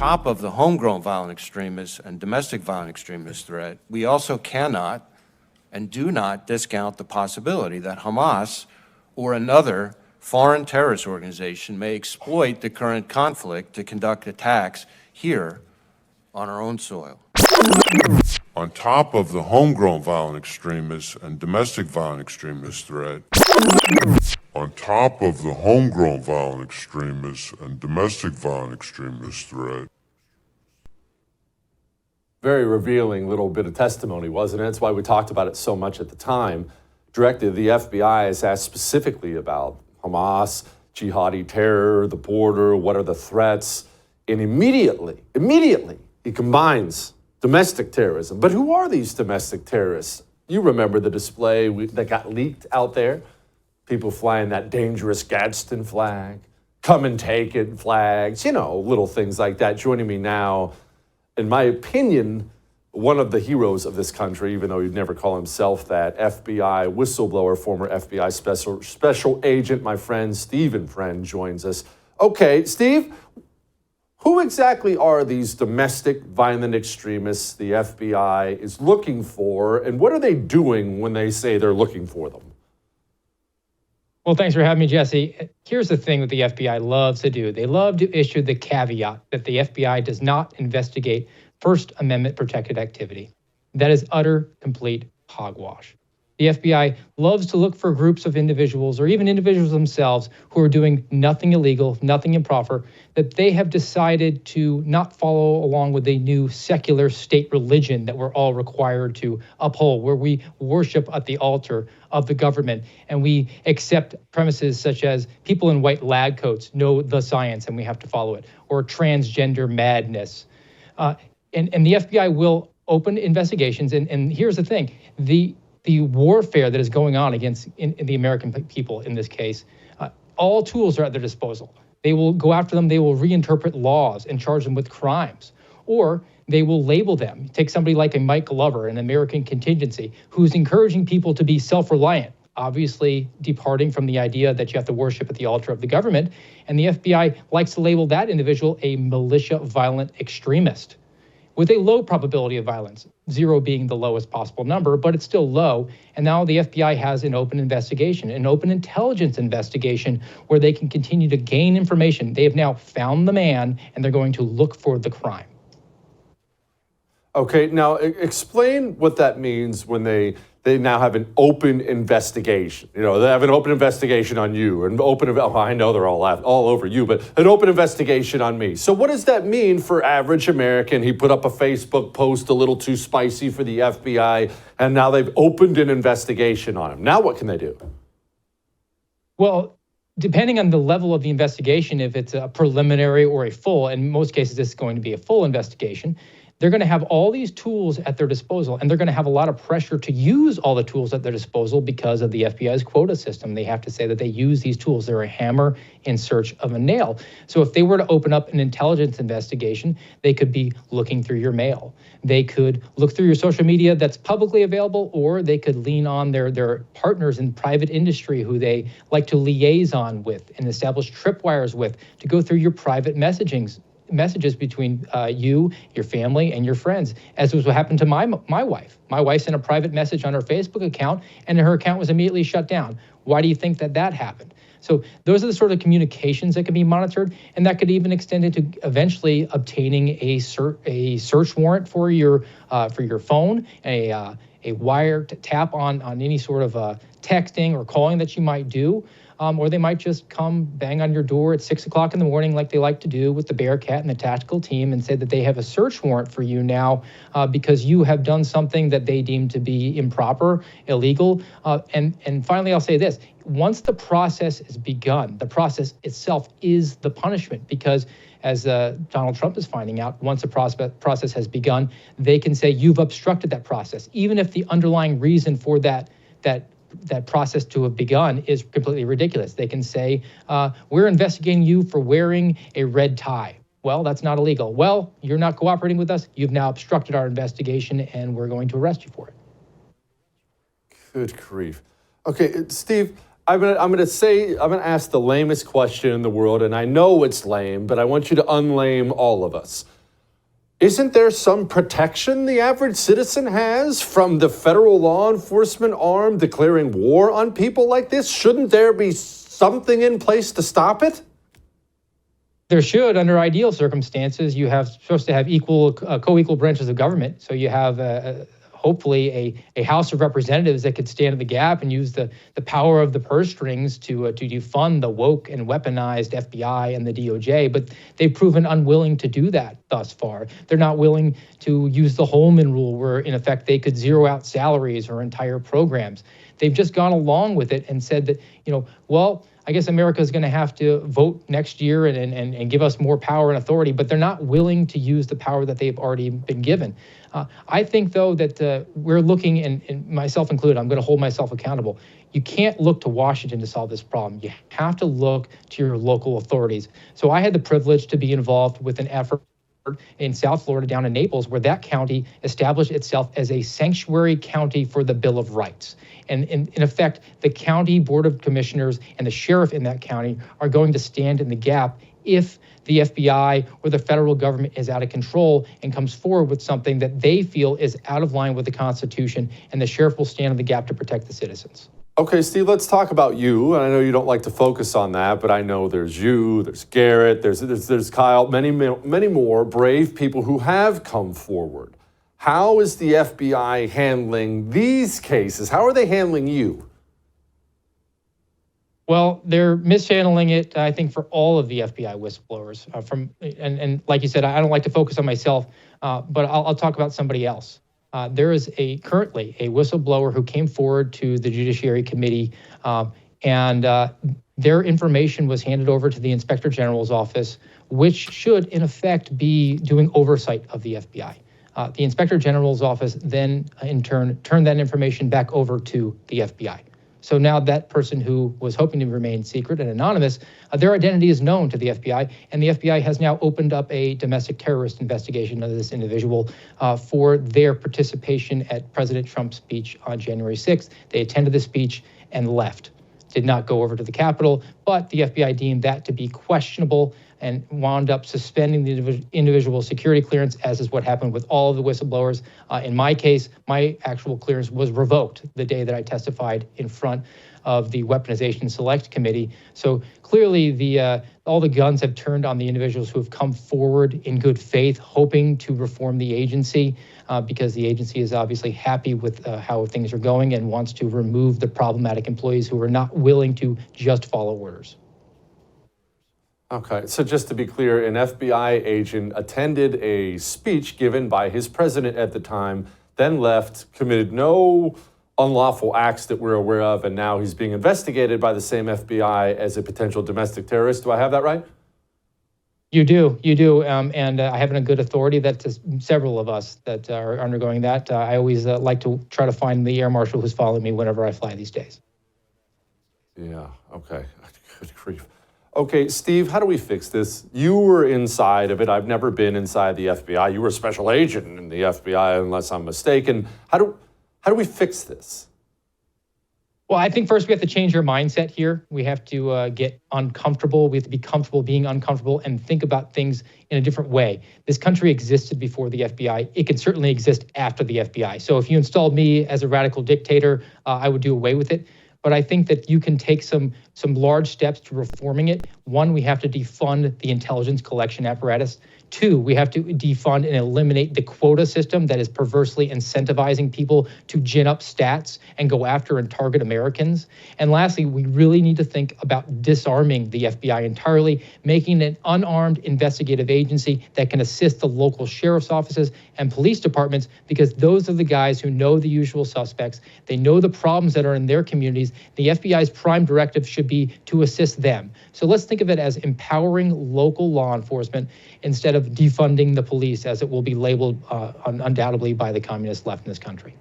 top of the homegrown violent extremist and domestic violent extremist threat, we also cannot and do not discount the possibility that Hamas or another foreign terrorist organization may exploit the current conflict to conduct attacks here on our own soil. On top of the homegrown violent extremist and domestic violent extremist threat, on top of the homegrown violent extremist and domestic violent extremist threat. Very revealing little bit of testimony, wasn't it? That's why we talked about it so much at the time. Directed, the FBI is asked specifically about Hamas, jihadi terror, the border, what are the threats, and immediately, he combines domestic terrorism. But who are these domestic terrorists? You remember the display that got leaked out there? People flying that dangerous Gadsden flag, come and take it flags, little things like that. Joining me now, in my opinion, one of the heroes of this country, even though he'd never call himself that, FBI whistleblower, former FBI special agent, my friend Stephen Friend joins us. Okay, Steve, who exactly are these domestic violent extremists the FBI is looking for, and what are they doing when they say they're looking for them? Well, thanks for having me, Jesse. Here's the thing that the FBI loves to do. They love to issue the caveat that the FBI does not investigate First Amendment protected activity. That is utter, complete hogwash. The FBI loves to look for groups of individuals or even individuals themselves who are doing nothing illegal, nothing improper, that they have decided to not follow along with a new secular state religion that we're all required to uphold, where we worship at the altar of the government and we accept premises such as people in white lab coats know the science and we have to follow it, or transgender madness. And the FBI will open investigations. And here's the thing, the warfare that is going on against in the American people in this case, all tools are at their disposal. They will go after them, they will reinterpret laws and charge them with crimes, or they will label them. Take somebody like a Mike Glover, an American contingency, who's encouraging people to be self-reliant, obviously departing from the idea that you have to worship at the altar of the government. And the FBI likes to label that individual a militia violent extremist with a low probability of violence, 0 being the lowest possible number, but it's still low. And now the FBI has an open investigation, an open intelligence investigation, where they can continue to gain information. They have now found the man, and they're going to look for the crime. Okay, now explain what that means when they now have an open investigation. They have an open investigation on you, and I know they're all over you, but an open investigation on me. So what does that mean for average American? He put up a Facebook post a little too spicy for the FBI, and now they've opened an investigation on him. Now what can they do? Well, depending on the level of the investigation, if it's a preliminary or a full, in most cases this is going to be a full investigation, they're going to have all these tools at their disposal, and they're going to have a lot of pressure to use all the tools at their disposal because of the FBI's quota system. They have to say that they use these tools. They're a hammer in search of a nail. So if they were to open up an intelligence investigation, they could be looking through your mail. They could look through your social media that's publicly available, or they could lean on their partners in private industry who they like to liaison with and establish tripwires with to go through your private messages between you, your family, and your friends, as was what happened to my wife. My wife sent a private message on her Facebook account, and her account was immediately shut down. Why do you think that happened? So those are the sort of communications that can be monitored, and that could even extend into eventually obtaining a search warrant for your phone, a wire tap on any sort of texting or calling that you might do. Or they might just come bang on your door at 6 o'clock in the morning like they like to do with the Bearcat and the tactical team and say that they have a search warrant for you now because you have done something that they deem to be improper, illegal. And finally, I'll say this. Once the process is begun, the process itself is the punishment because as Donald Trump is finding out, once a process has begun, they can say you've obstructed that process, even if the underlying reason for that process to have begun is completely ridiculous. They can say, we're investigating you for wearing a red tie. Well, that's not illegal. Well, you're not cooperating with us. You've now obstructed our investigation, and we're going to arrest you for it. Good grief. Okay, Steve, I'm gonna ask the lamest question in the world, and I know it's lame, but I want you to unlame all of us. Isn't there some protection the average citizen has from the federal law enforcement arm declaring war on people like this? Shouldn't there be something in place to stop it? There should, under ideal circumstances. You have supposed to have co-equal branches of government. So you have hopefully a House of Representatives that could stand in the gap and use the power of the purse strings to defund the woke and weaponized FBI and the DOJ. But they've proven unwilling to do that thus far. They're not willing to use the Holman rule, where in effect they could zero out salaries or entire programs. They've just gone along with it and said that, well, I guess America is going to have to vote next year and give us more power and authority, but they're not willing to use the power that they've already been given. I think, though, that we're looking, and myself included, I'm going to hold myself accountable. You can't look to Washington to solve this problem. You have to look to your local authorities. So I had the privilege to be involved with an effort in South Florida, down in Naples, where that county established itself as a sanctuary county for the Bill of Rights. And in effect, the county board of commissioners and the sheriff in that county are going to stand in the gap if the FBI or the federal government is out of control and comes forward with something that they feel is out of line with the Constitution, and the sheriff will stand in the gap to protect the citizens. Okay, Steve, let's talk about you. And I know you don't like to focus on that, but I know there's you, there's Garrett, there's Kyle, many more brave people who have come forward. How is the FBI handling these cases? How are they handling you? Well, they're mishandling it, I think, for all of the FBI whistleblowers. And like you said, I don't like to focus on myself, but I'll talk about somebody else. There is currently a whistleblower who came forward to the Judiciary Committee, and their information was handed over to the Inspector General's office, which should, in effect, be doing oversight of the FBI. The Inspector General's office then, in turn, turned that information back over to the FBI. So now that person who was hoping to remain secret and anonymous, their identity is known to the FBI, and the FBI has now opened up a domestic terrorist investigation of this individual for their participation at President Trump's speech on January 6th. They attended the speech and left, did not go over to the Capitol, but the FBI deemed that to be questionable and wound up suspending the individual security clearance, as is what happened with all of the whistleblowers. In my case, my actual clearance was revoked the day that I testified in front of the Weaponization Select Committee. So clearly, all the guns have turned on the individuals who have come forward in good faith, hoping to reform the agency, because the agency is obviously happy with how things are going and wants to remove the problematic employees who are not willing to just follow orders. Okay, so just to be clear, an FBI agent attended a speech given by his president at the time, then left, committed no unlawful acts that we're aware of, and now he's being investigated by the same FBI as a potential domestic terrorist. Do I have that right? You do, and I have a good authority that several of us that are undergoing that. I always like to try to find the air marshal who's following me whenever I fly these days. Yeah, okay, good grief. Okay, Steve, how do we fix this? You were inside of it. I've never been inside the FBI. You were a special agent in the FBI, unless I'm mistaken. How do we fix this? Well, I think first we have to change our mindset here. We have to get uncomfortable. We have to be comfortable being uncomfortable and think about things in a different way. This country existed before the FBI. It can certainly exist after the FBI. So if you installed me as a radical dictator, I would do away with it. But I think that you can take some large steps to reforming it. One, we have to defund the intelligence collection apparatus. Two, we have to defund and eliminate the quota system that is perversely incentivizing people to gin up stats and go after and target Americans. And lastly, we really need to think about disarming the FBI entirely, making it an unarmed investigative agency that can assist the local sheriff's offices and police departments, because those are the guys who know the usual suspects. They know the problems that are in their communities. The FBI's prime directive should be to assist them. So let's think of it as empowering local law enforcement instead of defunding the police, as it will be labeled undoubtedly by the communist left in this country.